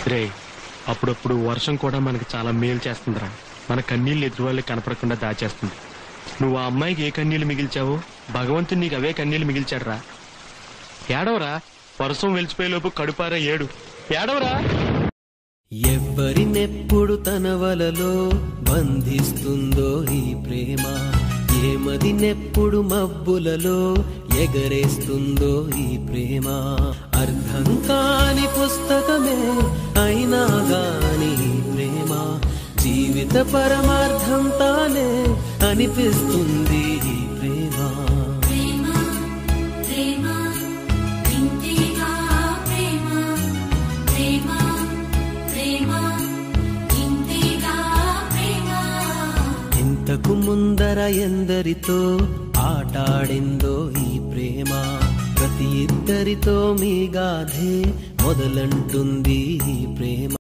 రే, అప్పుడప్పుడు వర్షం కూడా మనకి చాలా మేలు చేస్తుందిరా. మన కన్నీళ్ళు ఎదురు వాళ్ళకి కనపడకుండా దాచేస్తుంది. నువ్వు ఆ అమ్మాయికి ఏ కన్నీళ్లు మిగిల్చావో భగవంతుడు నీకు అవే కన్నీళ్లు మిగిల్చాడురా. ఏడవరా, వర్షం వెలిచిపోయేలోపు కడుపారా ఏడు. ఏడవరా. ఎవ్వరినెప్పుడు తన వలలో బంధిస్తుందో ఈ ప్రేమ, ఏమదినెప్పుడు మబ్బులలో ఎగరేస్తుందో ఈ ప్రేమ. అర్థం కాని పుస్తకమే అయినా గాని ప్రేమ జీవిత పరమార్థం తానే అనిపిస్తుంది ఈ ప్రేమ. ఇంతకు ముందర ఎందరితో ఆటాడిందో ఈ ప్రేమ, ప్రతి ఇద్దరితో మీ గాథే మొదలంటుంది ఈ